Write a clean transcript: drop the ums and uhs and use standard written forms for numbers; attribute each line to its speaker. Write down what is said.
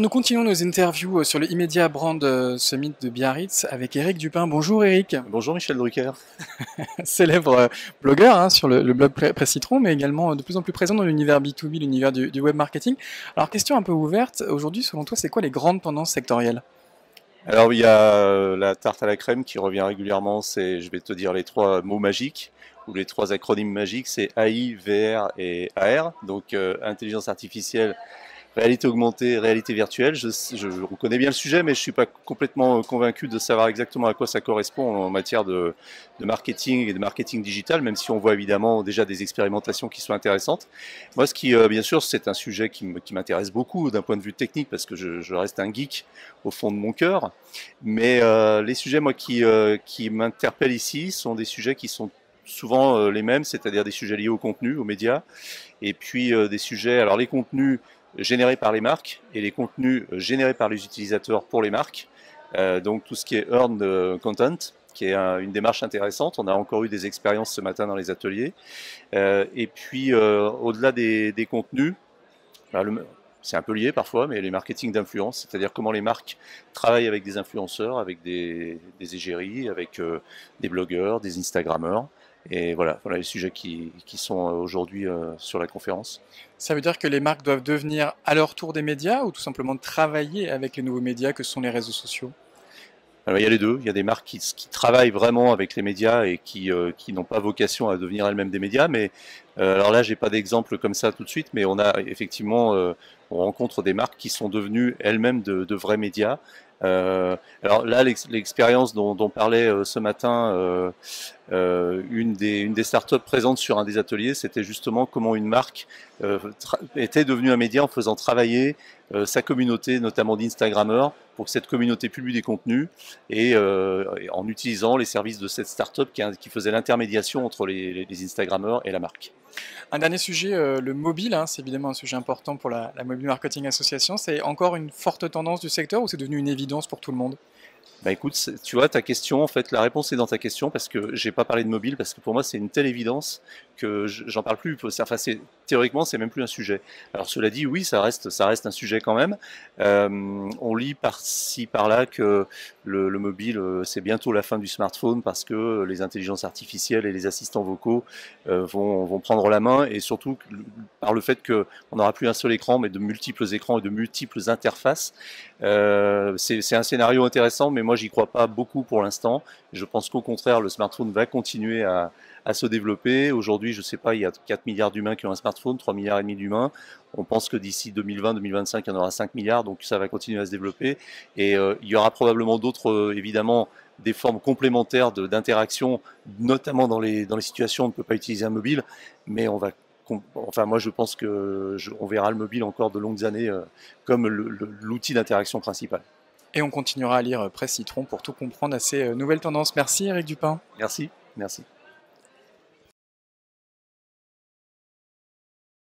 Speaker 1: Alors nous continuons nos interviews sur le Immedia Brand Summit de Biarritz avec Eric Dupin. Bonjour Eric,
Speaker 2: Bonjour Michel Drucker.
Speaker 1: célèbre blogueur sur le blog Presse Citron, mais également de plus en plus présent dans l'univers B2B, l'univers du web marketing. Alors question un peu ouverte, aujourd'hui selon toi c'est quoi les grandes tendances sectorielles?
Speaker 2: Alors il y a la tarte à la crème qui revient régulièrement, c'est, je vais te dire les trois mots magiques, ou les trois acronymes magiques, c'est AI, VR et AR, donc intelligence artificielle, réalité augmentée, réalité virtuelle. Je connais bien le sujet, mais je suis pas complètement convaincu de savoir exactement à quoi ça correspond en matière de marketing et de marketing digital, même si on voit évidemment déjà des expérimentations qui sont intéressantes. Moi, ce qui, bien sûr, c'est un sujet qui m'intéresse beaucoup d'un point de vue technique, parce que je reste un geek au fond de mon cœur. Mais les sujets, moi, qui m'interpellent ici, sont des sujets qui sont souvent les mêmes, c'est-à-dire des sujets liés au contenu, aux médias, et puis des sujets, alors les contenus générés par les marques et les contenus générés par les utilisateurs pour les marques. Donc tout ce qui est earned content, qui est une démarche intéressante. On a encore eu des expériences ce matin dans les ateliers. Et puis au-delà des contenus, bah, c'est un peu lié parfois, mais les marketing d'influence, c'est-à-dire comment les marques travaillent avec des influenceurs, avec des égéries, avec des blogueurs, des Instagrammeurs. Et voilà les sujets qui sont aujourd'hui sur la conférence.
Speaker 1: Ça veut dire que les marques doivent devenir à leur tour des médias ou tout simplement travailler avec les nouveaux médias que sont les réseaux sociaux?
Speaker 2: Alors, il y a les deux. Il y a des marques qui travaillent vraiment avec les médias et qui n'ont pas vocation à devenir elles-mêmes des médias. Mais alors là, j'ai pas d'exemple comme ça tout de suite, mais on a effectivement, on rencontre des marques qui sont devenues elles-mêmes de vrais médias. Alors là, l'expérience dont parlait ce matin une des startups présentes sur un des ateliers, c'était justement comment une marque était devenue un média en faisant travailler sa communauté, notamment d'Instagrammeurs, pour que cette communauté publie des contenus et en utilisant les services de cette startup qui faisait l'intermédiation entre les Instagrammeurs et la marque.
Speaker 1: Un dernier sujet, le mobile, hein, c'est évidemment un sujet important pour la Mobile Marketing Association. C'est encore une forte tendance du secteur ou c'est devenu une évidence pour tout le monde?
Speaker 2: Bah écoute, tu vois, ta question, en fait, la réponse est dans ta question parce que j'ai pas parlé de mobile parce que pour moi c'est une telle évidence que j'en parle plus. Enfin, théoriquement, c'est même plus un sujet. Alors cela dit, oui, ça reste un sujet quand même. On lit par-ci par-là que le mobile, c'est bientôt la fin du smartphone parce que les intelligences artificielles et les assistants vocaux vont prendre la main et surtout par le fait qu'on n'aura plus un seul écran mais de multiples écrans et de multiples interfaces. C'est un scénario intéressant, mais moi j'y crois pas beaucoup pour l'instant. Je pense qu'au contraire, le smartphone va continuer à se développer. Aujourd'hui, je sais pas, il y a 4 milliards d'humains qui ont un smartphone, 3 milliards et demi d'humains. On pense que d'ici 2020-2025, il y en aura 5 milliards, donc ça va continuer à se développer. Et il y aura probablement d'autres, évidemment, des formes complémentaires d'interaction, notamment dans les situations où on ne peut pas utiliser un mobile, mais enfin, moi, je pense on verra le mobile encore de longues années comme l'outil d'interaction principal.
Speaker 1: Et on continuera à lire Presse Citron pour tout comprendre à ces nouvelles tendances. Merci Eric Dupin.
Speaker 2: Merci, merci.